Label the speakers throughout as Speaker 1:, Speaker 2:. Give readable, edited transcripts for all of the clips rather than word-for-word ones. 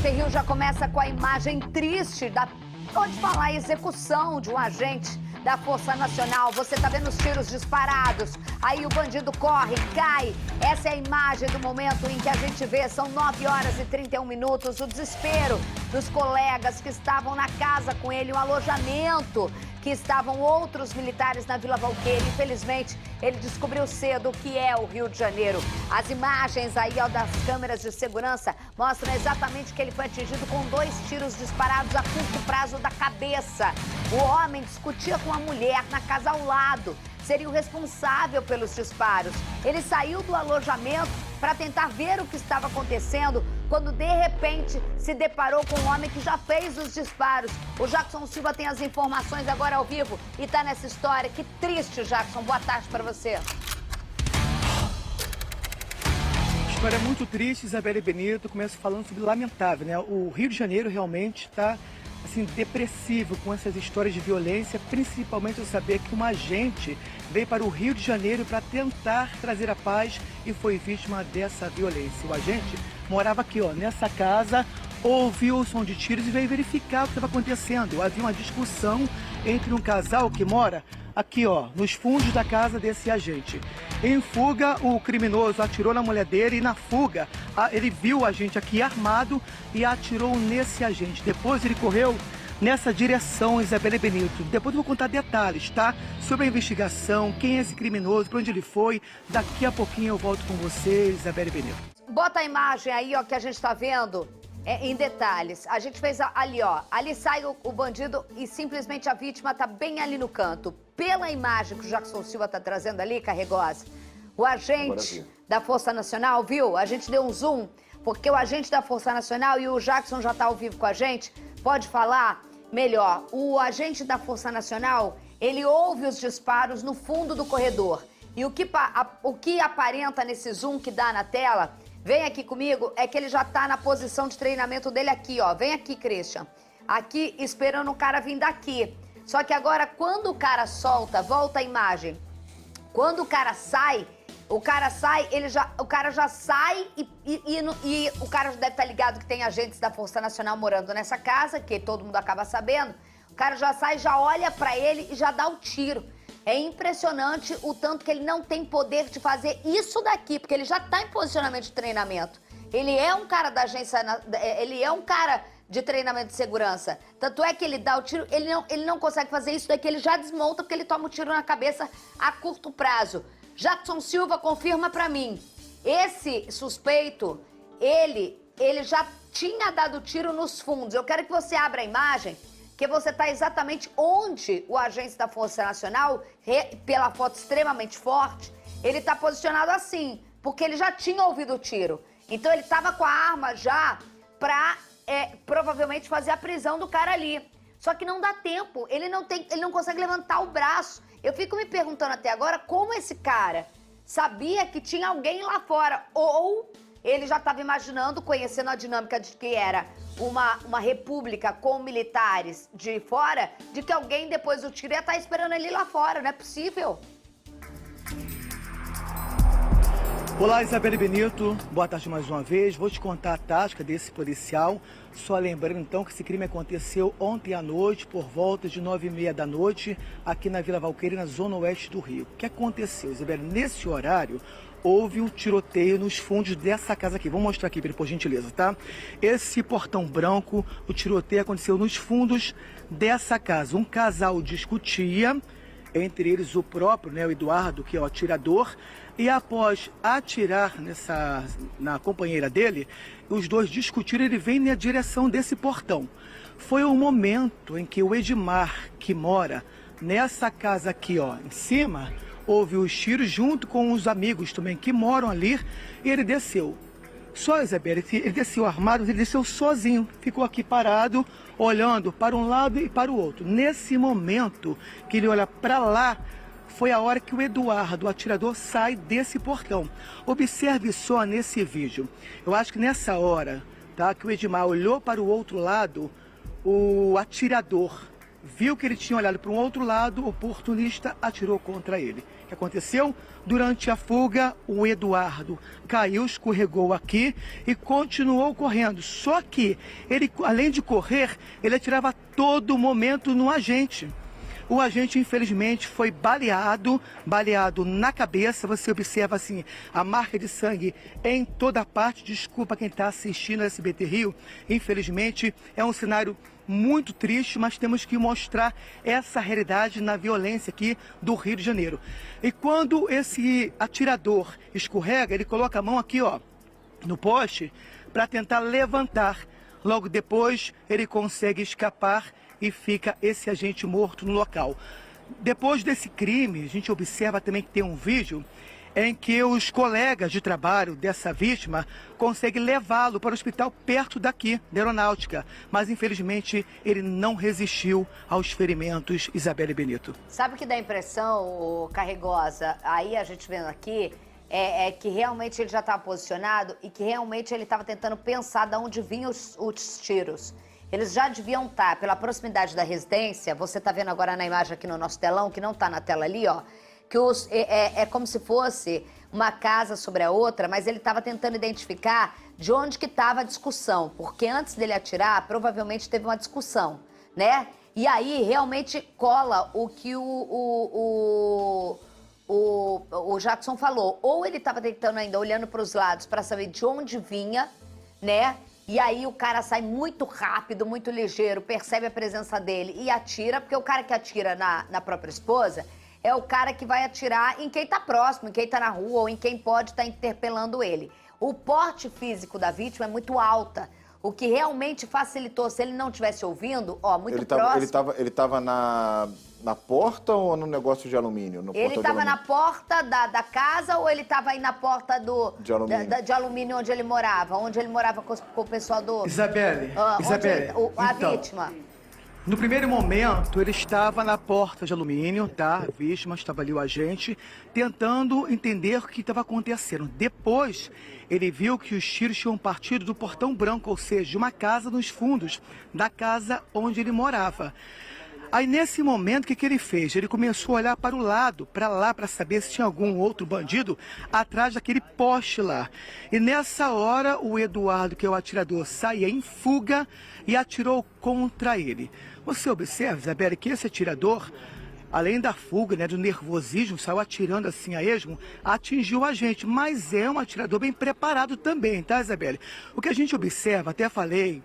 Speaker 1: Repórter Rio já começa com a imagem triste da, pode falar, execução de um agente da Força Nacional. Você tá vendo os tiros disparados, aí o bandido corre, cai. Essa é a imagem do momento em que a gente vê, são 9 horas e 31 minutos, o desespero dos colegas que estavam na casa com ele, um alojamento, que estavam outros militares na Vila Valqueira. Infelizmente, ele descobriu cedo o que é o Rio de Janeiro. As imagens aí, ó, das câmeras de segurança mostram exatamente que ele foi atingido com 2 tiros disparados a curto prazo da cabeça. O homem discutia com a mulher na casa ao lado. Seria o responsável pelos disparos. Ele saiu do alojamento para tentar ver o que estava acontecendo, quando de repente se deparou com um homem que já fez os disparos. O Jackson Silva tem as informações agora ao vivo e tá nessa história. Que triste, Jackson. Boa tarde para você.
Speaker 2: História muito triste, Isabelle Benito. Começo falando sobre lamentável, né? O Rio de Janeiro realmente está assim, depressivo com essas histórias de violência, principalmente eu saber que uma agente veio para o Rio de Janeiro para tentar trazer a paz e foi vítima dessa violência. O agente morava aqui, ó, nessa casa, ouviu o som de tiros e veio verificar o que estava acontecendo. Havia uma discussão entre um casal que mora aqui, ó, nos fundos da casa desse agente. Em fuga, o criminoso atirou na mulher dele e na fuga, ele viu o agente aqui armado e atirou nesse agente. Depois ele correu nessa direção, Isabelle Benito. Depois eu vou contar detalhes, tá? Sobre a investigação, quem é esse criminoso, para onde ele foi. Daqui a pouquinho eu volto com você, Isabelle Benito.
Speaker 1: Bota a imagem aí, ó, que a gente tá vendo. Em detalhes, a gente fez ali, ó, ali sai o bandido e simplesmente a vítima tá bem ali no canto. Pela imagem que o Jackson Silva tá trazendo ali, Carregosa, o agente da Força Nacional, viu? A gente deu um zoom, porque o agente da Força Nacional e o Jackson já tá ao vivo com a gente, pode falar melhor. O agente da Força Nacional, ele ouve os disparos no fundo do corredor. E o que aparenta nesse zoom que dá na tela, vem aqui comigo, é que ele já tá na posição de treinamento dele aqui, ó. Vem aqui, Christian. Aqui, esperando o cara vir daqui. Só que agora, quando o cara solta, volta a imagem. Quando o cara sai, o cara já sai e o cara já deve estar ligado que tem agentes da Força Nacional morando nessa casa, que todo mundo acaba sabendo. O cara já sai, já olha pra ele e já dá o tiro. É impressionante o tanto que ele não tem poder de fazer isso daqui, porque ele já está em posicionamento de treinamento. Ele é um cara da agência, ele é um cara de treinamento de segurança. Tanto é que ele dá o tiro, ele não consegue fazer isso daqui, ele já desmonta porque ele toma um tiro na cabeça a curto prazo. Jackson Silva confirma pra mim, esse suspeito, ele já tinha dado tiro nos fundos. Eu quero que você abra a imagem, que você está exatamente onde o agente da Força Nacional, pela foto extremamente forte, ele está posicionado assim, porque ele já tinha ouvido o tiro. Então ele estava com a arma já para provavelmente fazer a prisão do cara ali. Só que não dá tempo, ele não consegue levantar o braço. Eu fico me perguntando até agora como esse cara sabia que tinha alguém lá fora, ou ele já estava imaginando, conhecendo a dinâmica de que era uma república com militares de fora, de que alguém depois do tiro ia estar esperando ele lá fora. Não é possível.
Speaker 2: Olá, Isabelle Benito. Boa tarde mais uma vez. Vou te contar a tática desse policial. Só lembrando então que esse crime aconteceu ontem à noite, por volta de 9h30 da noite, aqui na Vila Valqueira, na zona oeste do Rio. O que aconteceu, Isabelle? Nesse horário, houve um tiroteio nos fundos dessa casa aqui. Vou mostrar aqui, por gentileza, tá? Esse portão branco, o tiroteio aconteceu nos fundos dessa casa. Um casal discutia, entre eles o próprio, né, o Eduardo, que é o atirador, e após atirar na companheira dele, os dois discutiram, ele vem na direção desse portão. Foi o momento em que o Edmar, que mora nessa casa aqui, ó, em cima, houve os tiros junto com os amigos também que moram ali, e ele desceu. Só, Isabelle, ele desceu armado, ele desceu sozinho, ficou aqui parado, olhando para um lado e para o outro. Nesse momento que ele olha para lá, foi a hora que o Eduardo, o atirador, sai desse portão. Observe só nesse vídeo. Eu acho que nessa hora, tá, que o Edmar olhou para o outro lado, o atirador viu que ele tinha olhado para um outro lado, o oportunista atirou contra ele. O que aconteceu? Durante a fuga, o Eduardo caiu, escorregou aqui e continuou correndo. Só que ele, além de correr, ele atirava a todo momento no agente. O agente, infelizmente, foi baleado na cabeça. Você observa, assim, a marca de sangue em toda parte. Desculpa quem está assistindo a SBT Rio. Infelizmente, é um cenário muito triste, mas temos que mostrar essa realidade na violência aqui do Rio de Janeiro. E quando esse atirador escorrega, ele coloca a mão aqui, ó, no poste, para tentar levantar. Logo depois, ele consegue escapar e fica esse agente morto no local. Depois desse crime, a gente observa também que tem um vídeo em que os colegas de trabalho dessa vítima conseguem levá-lo para o hospital perto daqui, da aeronáutica. Mas, infelizmente, ele não resistiu aos ferimentos, Isabelle Benito.
Speaker 1: Sabe o que dá impressão, Carregosa? Aí a gente vendo aqui, é que realmente ele já estava posicionado e que realmente ele estava tentando pensar de onde vinham os tiros. Eles já deviam estar, pela proximidade da residência, você está vendo agora na imagem aqui no nosso telão, que não está na tela ali, ó, que é como se fosse uma casa sobre a outra, mas ele estava tentando identificar de onde que estava a discussão, porque antes dele atirar, provavelmente teve uma discussão, né? E aí, realmente, cola o que o Jackson falou. Ou ele estava tentando ainda, olhando para os lados, para saber de onde vinha, né? E aí o cara sai muito rápido, muito ligeiro, percebe a presença dele e atira, porque o cara que atira na própria esposa é o cara que vai atirar em quem tá próximo, em quem tá na rua ou em quem pode estar interpelando ele. O porte físico da vítima é muito alta, o que realmente facilitou, se ele não estivesse ouvindo, ó, muito próximo.
Speaker 3: Ele tava na porta ou no negócio de alumínio?
Speaker 1: Ele estava na porta da casa ou ele estava aí na porta de alumínio onde ele morava? Onde ele morava com o pessoal do...
Speaker 2: Isabelle,
Speaker 1: a vítima.
Speaker 2: No primeiro momento, ele estava na porta de alumínio, tá? A vítima, estava ali o agente, tentando entender o que estava acontecendo. Depois, ele viu que os tiros tinham partido do portão branco, ou seja, de uma casa nos fundos da casa onde ele morava. Aí, nesse momento, o que ele fez? Ele começou a olhar para o lado, para lá, para saber se tinha algum outro bandido atrás daquele poste lá. E nessa hora, o Eduardo, que é o atirador, saía em fuga e atirou contra ele. Você observa, Isabelle, que esse atirador, além da fuga, né, do nervosismo, saiu atirando assim a esmo, atingiu a gente. Mas é um atirador bem preparado também, tá, Isabelle? O que a gente observa, até falei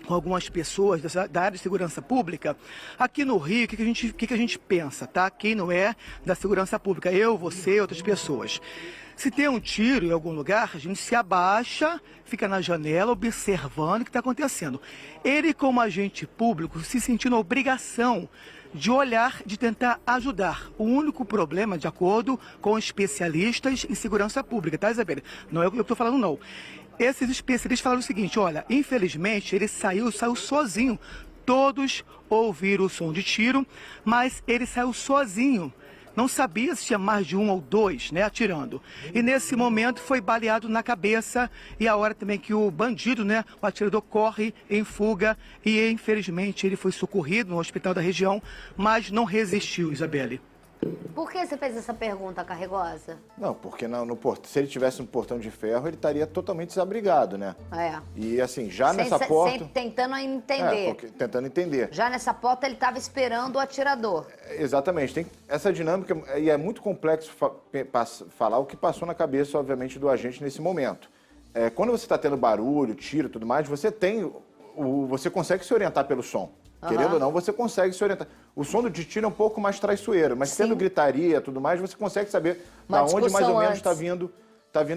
Speaker 2: com algumas pessoas da área de segurança pública, aqui no Rio, o que a gente pensa, tá? Quem não é da segurança pública, eu, você, outras pessoas. Se tem um tiro em algum lugar, a gente se abaixa, fica na janela observando o que está acontecendo. Ele, como agente público, se sentiu na obrigação de olhar, de tentar ajudar. O único problema, de acordo com especialistas em segurança pública, tá, Isabelle? Não é o que eu estou falando, não. Esses especialistas falaram o seguinte, olha, infelizmente ele saiu sozinho. Todos ouviram o som de tiro, mas ele saiu sozinho. Não sabia se tinha mais de um ou dois, né, atirando. E nesse momento foi baleado na cabeça e a hora também que o bandido, né, o atirador corre em fuga e infelizmente ele foi socorrido no hospital da região, mas não resistiu, Isabelle.
Speaker 1: Por que você fez essa pergunta, Carregosa?
Speaker 3: Não, porque se ele tivesse um portão de ferro, ele estaria totalmente desabrigado, né?
Speaker 1: É.
Speaker 3: E assim, nessa porta...
Speaker 1: Sempre tentando entender.
Speaker 3: Tentando entender.
Speaker 1: Já nessa porta ele estava esperando o atirador.
Speaker 3: Exatamente. Tem essa dinâmica, e é muito complexo falar o que passou na cabeça, obviamente, do agente nesse momento. Quando você está tendo barulho, tiro e tudo mais, você consegue se orientar pelo som. Querendo ou não, você consegue se orientar. O som de tiro é um pouco mais traiçoeiro, mas tendo gritaria e tudo mais, você consegue saber da onde mais ou menos está vindo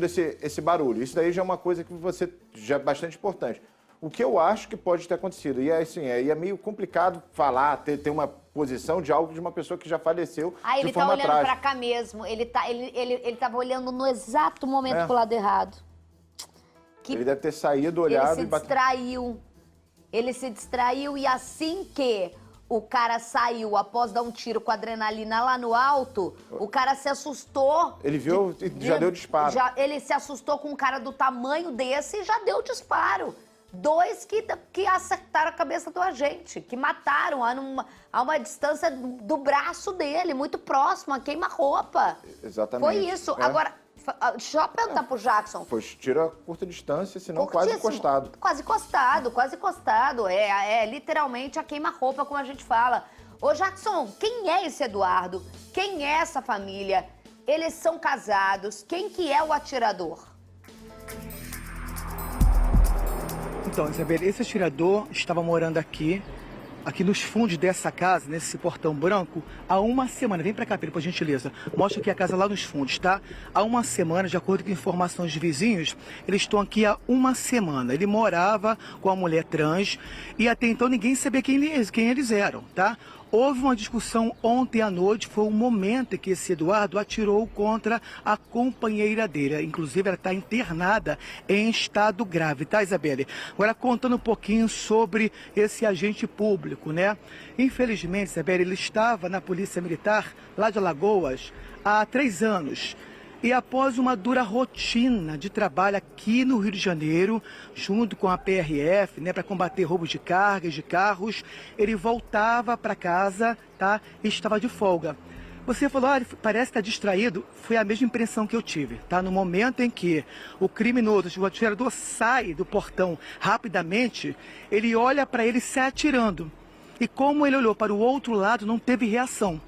Speaker 3: esse barulho. Isso daí já é uma coisa que já é bastante importante. O que eu acho que pode ter acontecido, e é meio complicado falar, ter uma posição de algo de uma pessoa que já faleceu
Speaker 1: ele
Speaker 3: de forma
Speaker 1: olhando
Speaker 3: trágica.
Speaker 1: pra cá mesmo, ele tava olhando no exato momento pro lado errado.
Speaker 3: Ele deve ter saído, olhado
Speaker 1: e distraiu. Ele se distraiu e assim que o cara saiu após dar um tiro com adrenalina lá no alto, o cara se assustou.
Speaker 3: Ele viu e já deu disparo.
Speaker 1: Ele se assustou com um cara do tamanho desse e já deu disparo. 2 que acertaram a cabeça do agente, que mataram a uma distância do braço dele, muito próximo, a queima-roupa.
Speaker 3: Exatamente.
Speaker 1: Foi isso. Agora, deixa eu perguntar pro Jackson.
Speaker 3: Foi tiro a curta distância, senão quase encostado.
Speaker 1: Quase encostado. É literalmente a queima-roupa, como a gente fala. Ô, Jackson, quem é esse Eduardo? Quem é essa família? Eles são casados. Quem que é o atirador?
Speaker 2: Então, Isabela, esse atirador estava morando aqui nos fundos dessa casa, nesse portão branco, há uma semana. Vem pra cá, Pedro, por gentileza. Mostra aqui a casa lá nos fundos, tá? Há uma semana, de acordo com informações de vizinhos, eles estão aqui há uma semana. Ele morava com a mulher trans e até então ninguém sabia quem eles eram, tá? Houve uma discussão ontem à noite, foi o momento em que esse Eduardo atirou contra a companheira dele. Inclusive, ela está internada em estado grave, tá, Isabelle? Agora, contando um pouquinho sobre esse agente público, né? Infelizmente, Isabelle, ele estava na Polícia Militar, lá de Alagoas, há 3 anos. E após uma dura rotina de trabalho aqui no Rio de Janeiro, junto com a PRF, né, para combater roubos de cargas, de carros, ele voltava para casa, tá, e estava de folga. Você falou, ele parece estar distraído, foi a mesma impressão que eu tive, tá? No momento em que o criminoso, o atirador, sai do portão rapidamente, ele olha para ele se atirando. E como ele olhou para o outro lado, não teve reação.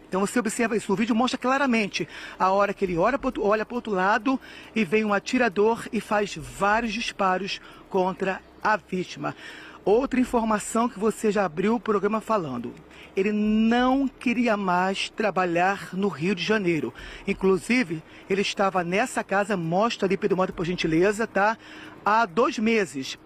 Speaker 2: Então você observa isso, o vídeo mostra claramente a hora que ele olha para o outro lado e vem um atirador e faz vários disparos contra a vítima. Outra informação que você já abriu o programa falando, ele não queria mais trabalhar no Rio de Janeiro. Inclusive, ele estava nessa casa, mostra ali, Pedro Mota, por gentileza, tá? Há 2 meses.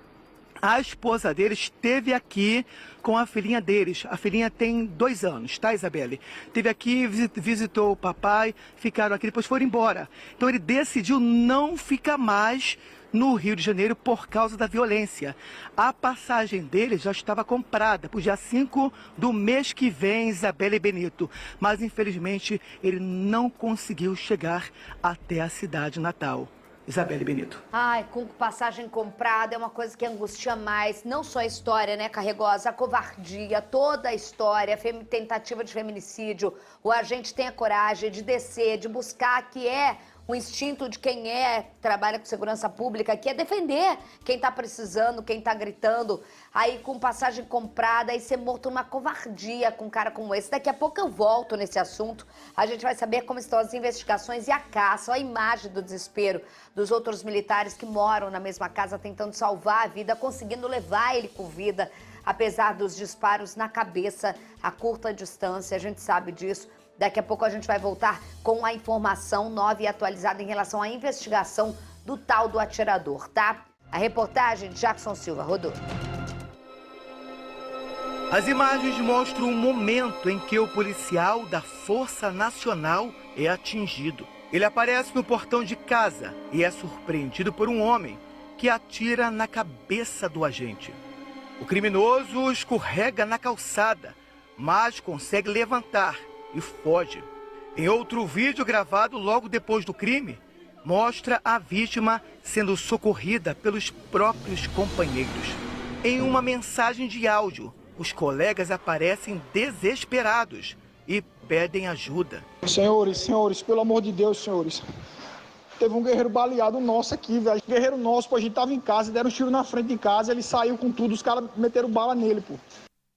Speaker 2: A esposa dele esteve aqui com a filhinha deles. A filhinha tem 2 anos, tá, Isabelle? Esteve aqui, visitou o papai, ficaram aqui, depois foram embora. Então ele decidiu não ficar mais no Rio de Janeiro por causa da violência. A passagem dele já estava comprada para o dia 5 do mês que vem, Isabelle Benito. Mas, infelizmente, ele não conseguiu chegar até a cidade natal. Isabelle Benito.
Speaker 1: Ai, com passagem comprada é uma coisa que angustia mais. Não só a história, né, Carregosa? A covardia, toda a história, tentativa de feminicídio. O agente tem a coragem de descer, de buscar, que é o instinto de quem trabalha com segurança pública, que é defender quem tá precisando, quem tá gritando. Aí com passagem comprada, aí ser morto numa covardia com um cara como esse. Daqui a pouco eu volto nesse assunto. A gente vai saber como estão as investigações e a caça, a imagem do desespero dos outros militares que moram na mesma casa tentando salvar a vida, conseguindo levar ele com vida, apesar dos disparos na cabeça a curta distância, a gente sabe disso. Daqui a pouco a gente vai voltar com a informação nova e atualizada em relação à investigação do tal do atirador, tá? A reportagem de Jackson Silva rodou.
Speaker 2: As imagens mostram o momento em que o policial da Força Nacional é atingido. Ele aparece no portão de casa e é surpreendido por um homem que atira na cabeça do agente. O criminoso escorrega na calçada, mas consegue levantar e foge. Em outro vídeo gravado logo depois do crime, mostra a vítima sendo socorrida pelos próprios companheiros. Em uma mensagem de áudio, os colegas aparecem desesperados e pedem ajuda.
Speaker 4: Senhores, pelo amor de Deus, senhores. Teve um guerreiro baleado nosso aqui, velho. Guerreiro nosso, pô, a gente tava em casa, deram um tiro na frente de casa, ele saiu com tudo, os caras meteram bala nele, pô.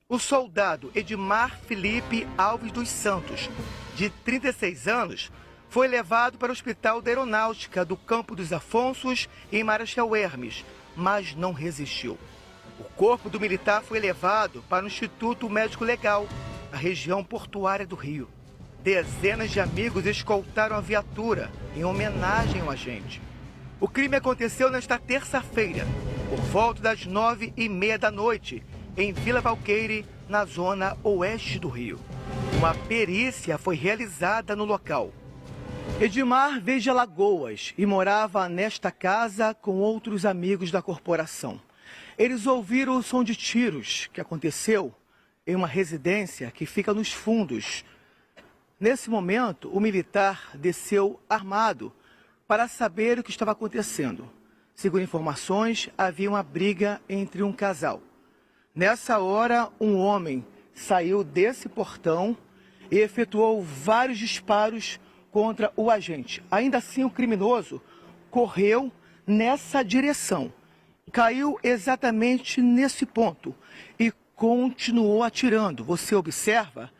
Speaker 2: O soldado Edmar Felipe Alves dos Santos, de 36 anos, foi levado para o Hospital da Aeronáutica do Campo dos Afonsos, em Marechal Hermes, mas não resistiu. O corpo do militar foi levado para o Instituto Médico Legal, na região portuária do Rio. Dezenas de amigos escoltaram a viatura em homenagem ao agente. O crime aconteceu nesta terça-feira, por volta das 9h30 da noite, em Vila Valqueire, na zona oeste do Rio. Uma perícia foi realizada no local. Edmar veio de Alagoas e morava nesta casa com outros amigos da corporação. Eles ouviram o som de tiros que aconteceu em uma residência que fica nos fundos. Nesse momento, o militar desceu armado para saber o que estava acontecendo. Segundo informações, havia uma briga entre um casal. Nessa hora, um homem saiu desse portão e efetuou vários disparos contra o agente. Ainda assim, o criminoso correu nessa direção, caiu exatamente nesse ponto e continuou atirando. Você observa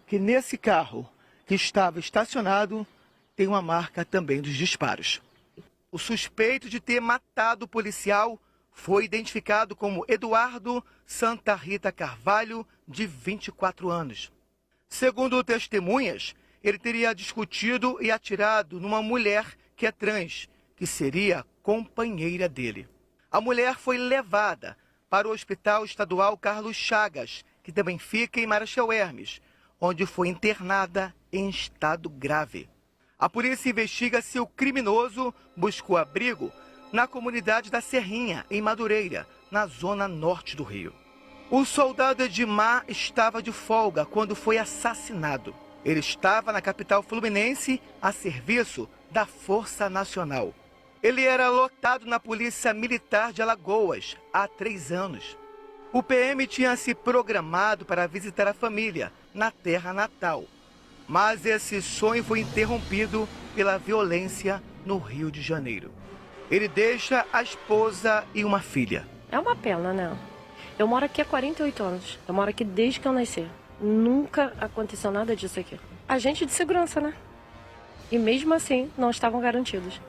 Speaker 2: que nesse carro que estava estacionado tem uma marca também dos disparos. O suspeito de ter matado o policial foi identificado como Eduardo Santa Rita Carvalho, de 24 anos. Segundo testemunhas, ele teria discutido e atirado numa mulher que é trans, que seria companheira dele. A mulher foi levada para o Hospital Estadual Carlos Chagas, que também fica em Marechal Hermes, onde foi internada em estado grave. A polícia investiga se o criminoso buscou abrigo na comunidade da Serrinha, em Madureira, na zona norte do Rio. O soldado Edmar estava de folga quando foi assassinado. Ele estava na capital fluminense a serviço da Força Nacional. Ele era lotado na Polícia Militar de Alagoas há 3 anos. O PM tinha se programado para visitar a família na terra natal. Mas esse sonho foi interrompido pela violência no Rio de Janeiro. Ele deixa a esposa e uma filha.
Speaker 5: É uma pena, né? Eu moro aqui há 48 anos. Eu moro aqui desde que eu nasci. Nunca aconteceu nada disso aqui. Agente de segurança, né? E mesmo assim, não estavam garantidos.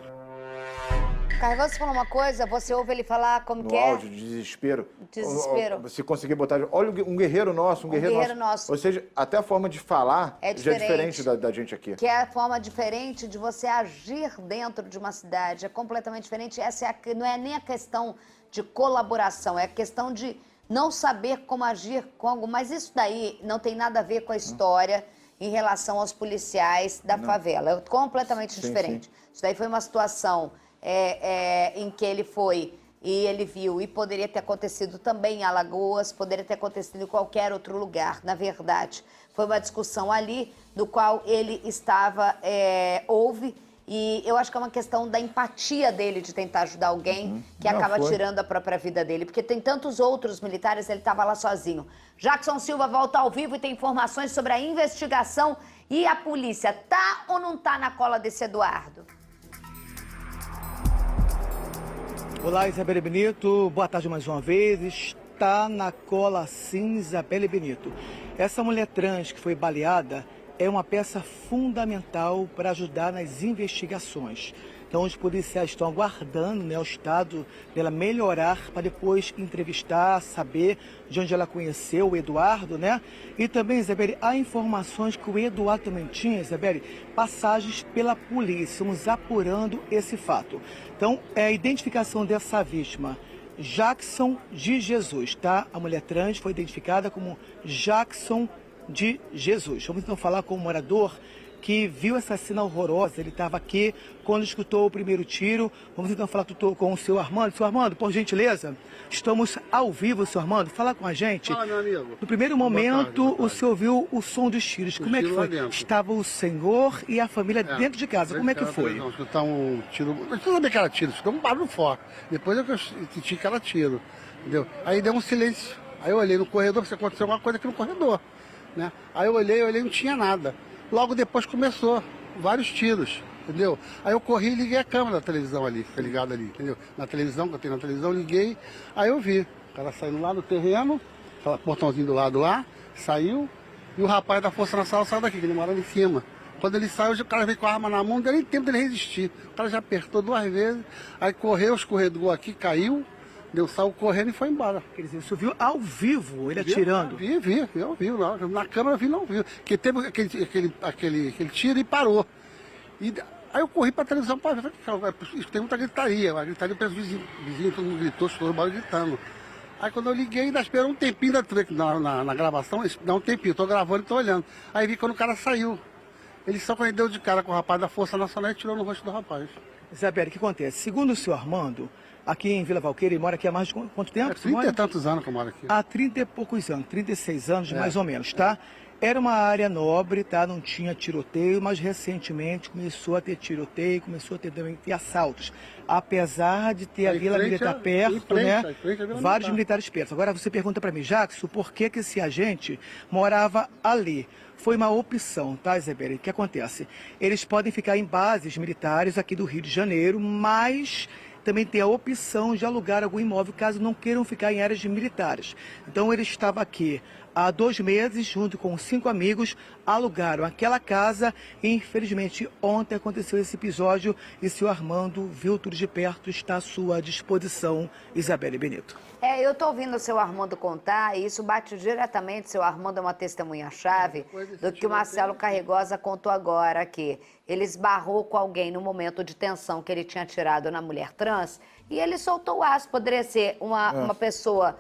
Speaker 1: Carregão, você falou uma coisa, você ouve ele falar como que
Speaker 3: No
Speaker 1: é?
Speaker 3: áudio de desespero.
Speaker 1: Desespero.
Speaker 3: Se conseguir botar... Olha um guerreiro nosso, um guerreiro nosso. Ou seja, até a forma de falar já é diferente da gente aqui.
Speaker 1: Que é a forma diferente de você agir dentro de uma cidade. É completamente diferente. Essa não é nem a questão de colaboração, é a questão de não saber como agir com algo. Mas isso daí não tem nada a ver com a história em relação aos policiais da favela. É completamente diferente. Sim. Isso daí foi uma situação... em que ele foi e ele viu, e poderia ter acontecido também em Alagoas, poderia ter acontecido em qualquer outro lugar, na verdade. Foi uma discussão ali, no qual ele estava, houve, e eu acho que é uma questão da empatia dele de tentar ajudar alguém que acaba tirando a própria vida dele, porque tem tantos outros militares, ele estava lá sozinho. Jackson Silva volta ao vivo e tem informações sobre a investigação e a polícia. Tá ou não tá na cola desse Eduardo?
Speaker 2: Olá, Isabelle Benito. Boa tarde mais uma vez. Está na cola sim, Isabelle Benito. Essa mulher trans que foi baleada é uma peça fundamental para ajudar nas investigações. Então, os policiais estão aguardando, né, o estado dela melhorar para depois entrevistar, saber de onde ela conheceu o Eduardo, né? E também, Isabelle, há informações que o Eduardo também tinha, Isabelle, passagens pela polícia. Estamos apurando esse fato. Então, a identificação dessa vítima, Jackson de Jesus, tá? A mulher trans foi identificada como Jackson de Jesus. Vamos então falar com o morador que viu essa cena horrorosa. Ele estava aqui quando escutou o primeiro tiro. Vamos então falar com o seu Armando. Seu Armando, por gentileza, estamos ao vivo, seu Armando. Fala com a gente.
Speaker 6: Fala, meu amigo.
Speaker 2: No primeiro momento, o senhor viu o som dos tiros. Como é que foi? Estava o senhor e a família dentro de casa. Como é que foi?
Speaker 6: Não, escutar um tiro. Eu não sabia que era tiro, escutou um barulho forte. Depois eu senti que era tiro. Entendeu? Aí deu um silêncio. Aí eu olhei no corredor, se aconteceu alguma coisa aqui no corredor. Né? Aí eu olhei, não tinha nada. Logo depois começou vários tiros, entendeu? Aí eu corri e liguei a câmera da televisão ali, fica ligado ali, entendeu? Na televisão, que eu tenho na televisão, liguei, aí eu vi o cara saindo lá do terreno, aquele portãozinho do lado lá, saiu, e o rapaz da Força Nacional saiu daqui, que ele morava em cima. Quando ele saiu, o cara veio com a arma na mão, não deu nem tempo dele resistir. O cara já apertou 2 vezes, aí correu, escorregou aqui, caiu, saiu correndo e foi embora.
Speaker 2: Quer dizer, você viu ao vivo ele atirando?
Speaker 6: Vi. Na câmera vi, não vi. Porque teve aquele tiro e parou. E aí eu corri pra televisão para ver. Tem muita gritaria. A gritaria, o vizinho, todo mundo gritou, estourou o barulho gritando. Aí quando eu liguei, ainda esperou um tempinho na gravação, dá um tempinho, tô gravando e tô olhando. Aí vi quando o cara saiu. Ele só quando ele deu de cara com o rapaz da Força Nacional e tirou no rosto do rapaz.
Speaker 2: Isabelle, o que acontece? Segundo o senhor Armando, aqui em Vila Valqueira, ele mora aqui há mais de quanto tempo?
Speaker 6: 30 e tantos anos que eu moro aqui.
Speaker 2: Há 30 e poucos anos, 36 anos mais ou menos, tá? Era uma área nobre, tá? Não tinha tiroteio, mas recentemente começou a ter tiroteio, começou a ter também assaltos. Apesar de ter a Vila Militar perto, né? Vários militares perto. Agora você pergunta para mim, Jackson, por que esse agente morava ali? Foi uma opção, tá, Isabelle? O que acontece? Eles podem ficar em bases militares aqui do Rio de Janeiro, mas também tem a opção de alugar algum imóvel caso não queiram ficar em áreas militares. Então ele estava aqui há 2 meses, junto com 5 amigos, alugaram aquela casa e infelizmente ontem aconteceu esse episódio e seu Armando viu tudo de perto, está à sua disposição, Isabelle Benito.
Speaker 1: Eu tô ouvindo o seu Armando contar e isso bate diretamente, seu Armando é uma testemunha-chave do que o Marcelo Carregosa contou agora aqui. Ele esbarrou com alguém no momento de tensão que ele tinha tirado na mulher trans e ele soltou o aço, poderia ser uma pessoa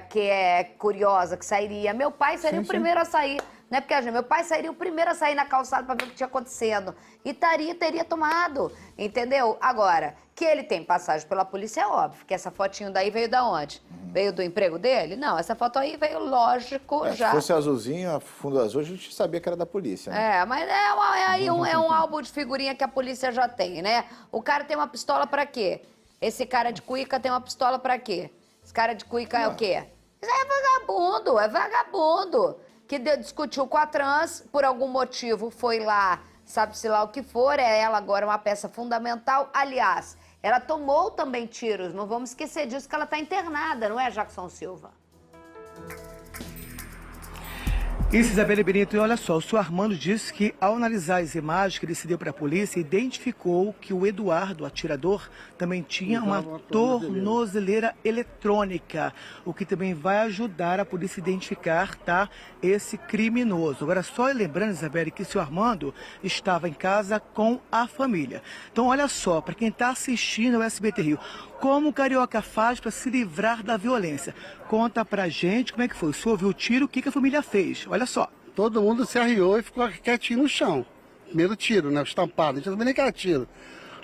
Speaker 1: que é curiosa, que sairia. Meu pai seria o primeiro a sair, né? Porque meu pai sairia o primeiro a sair na calçada para ver o que tinha acontecendo. E teria tomado, entendeu? Agora, que ele tem passagem pela polícia é óbvio, que essa fotinho daí veio da onde? Veio do emprego dele? Não, essa foto aí veio, lógico, já.
Speaker 3: Se fosse azulzinha, fundo azul, a gente sabia que era da polícia, né?
Speaker 1: Mas é um álbum de figurinha que a polícia já tem, né? O cara tem uma pistola pra quê? Esse cara de cuíca tem uma pistola pra quê? Esse cara de cuíca é o quê? Isso é vagabundo. Que discutiu com a trans, por algum motivo foi lá, sabe-se lá o que for, ela agora uma peça fundamental. Aliás, ela tomou também tiros, não vamos esquecer disso, que ela está internada, não é, Jackson Silva?
Speaker 2: Isso, Isabelle Benito, e olha só, o senhor Armando disse que ao analisar as imagens que ele se deu para a polícia, identificou que o Eduardo, o atirador, também tinha uma tornozeleira eletrônica, o que também vai ajudar a polícia a identificar, tá, esse criminoso. Agora, só lembrando, Isabelle, que o senhor Armando estava em casa com a família. Então, olha só, para quem está assistindo ao SBT Rio, como o Carioca faz para se livrar da violência? Conta pra gente como é que foi. O senhor viu o tiro, o que a família fez? Olha só.
Speaker 6: Todo mundo se arriou e ficou quietinho no chão. Primeiro tiro, né? O estampado. A gente não sabia nem que era tiro.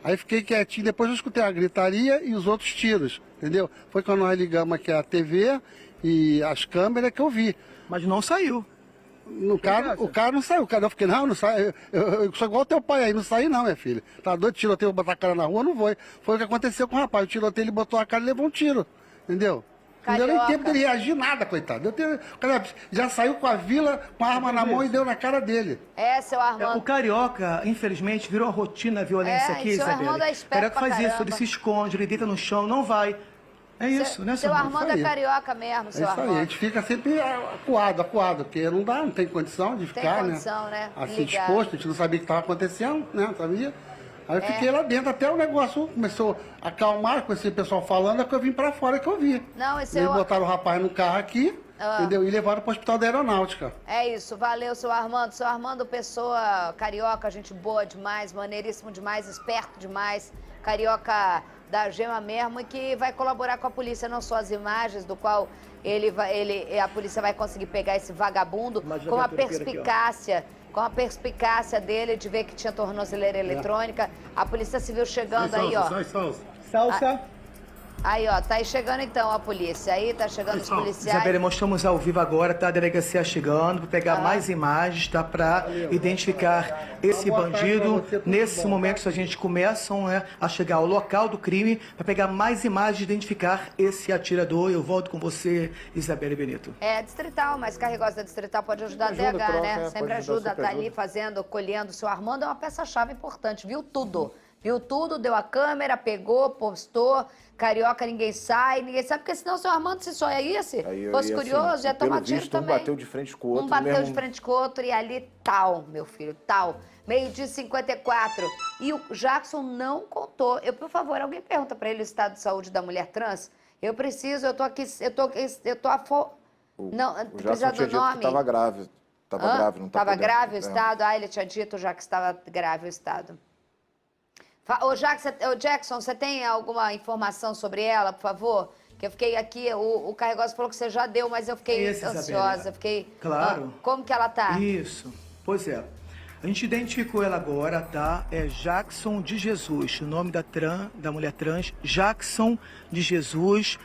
Speaker 6: Aí fiquei quietinho, depois eu escutei a gritaria e os outros tiros, entendeu? Foi quando nós ligamos aqui a TV e as câmeras que eu vi.
Speaker 2: Mas não saiu.
Speaker 6: O cara não saiu. Eu fiquei, não sai. Eu sou igual teu pai aí, não saí não, minha filha. Tá doido, tiroteio, botar a cara na rua, não vou. Foi o que aconteceu com o rapaz. O tiroteio, ele botou a cara e levou um tiro, entendeu? Não deu nem tempo dele reagir nada, coitado. O cara já saiu com a vila, com a arma na mão e deu na cara dele.
Speaker 1: Seu Armando.
Speaker 2: O Carioca, infelizmente, virou a rotina a violência aqui, Isabelle. O Carioca faz isso, ele se esconde, ele deita no chão, não vai. É isso, né,
Speaker 1: seu Armando é carioca mesmo, seu Armando.
Speaker 6: A gente fica sempre acuado, porque não tem condição de ficar,
Speaker 1: né?
Speaker 6: Assim, disposto, a gente não sabia o que estava acontecendo, né? Não sabia? Aí eu fiquei lá dentro, até o negócio começou a acalmar, com esse pessoal falando, é que eu vim pra fora que eu vi. Eles botaram o rapaz no carro aqui, entendeu? E levaram pro hospital da aeronáutica.
Speaker 1: É isso, valeu, seu Armando. Seu Armando, pessoa carioca, gente boa demais, maneiríssimo demais, esperto demais. Carioca da gema mesmo, e que vai colaborar com a polícia, não só as imagens do qual a polícia vai conseguir pegar esse vagabundo, com a perspicácia dele de ver que tinha tornozeleira eletrônica. A Polícia Civil chegando aí, ó.
Speaker 2: Salsa.
Speaker 1: Aí, ó, tá aí chegando então a polícia. Aí tá chegando os policiais.
Speaker 2: Isabelle, mostramos ao vivo agora, tá? A delegacia chegando para pegar mais imagens, tá? Para identificar esse bandido. Nesse momento, a gente começa a chegar ao local do crime para pegar mais imagens e identificar esse atirador. Eu volto com você, Isabelle Benito.
Speaker 1: Distrital, mas Carregosa da Distrital pode ajudar a DH, né? Sempre ajuda, tá ali fazendo, colhendo. O seu Armando é uma peça-chave importante, viu tudo. Viu tudo, deu a câmera, pegou, postou. Carioca, ninguém sabe, porque senão o seu Armando, se só é esse, fosse curioso, ia tomar tiro também.
Speaker 3: Um bateu de frente com o outro.
Speaker 1: Um bateu de frente com o outro e ali tal, meu filho, tal. 12h54. E o Jackson não contou. Por favor, alguém pergunta pra ele o estado de saúde da mulher trans? Eu preciso, eu tô aqui, Não, precisa do nome.
Speaker 3: Tava grave. Tava grave, não tá
Speaker 1: Tava
Speaker 3: podendo.
Speaker 1: grave o estado? Ele tinha dito já que estava grave o estado. Jackson, você tem alguma informação sobre ela, por favor? Que eu fiquei aqui, o Carregosa falou que você já deu, mas eu fiquei ansiosa.
Speaker 2: Claro.
Speaker 1: Como que ela tá?
Speaker 2: Isso, pois é. A gente identificou ela agora, tá? É Jackson de Jesus, o nome da mulher trans, Jackson de Jesus.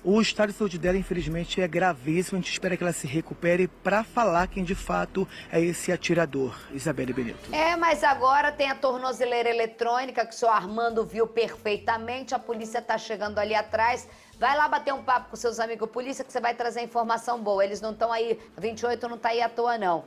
Speaker 2: O estado de saúde dela, infelizmente, é gravíssimo. A gente espera que ela se recupere para falar quem de fato é esse atirador. Isabelle Benito.
Speaker 1: Mas agora tem a tornozeleira eletrônica que o senhor Armando viu perfeitamente. A polícia está chegando ali atrás. Vai lá bater um papo com seus amigos polícia que você vai trazer informação boa. Eles não estão aí, 28 não está aí à toa não.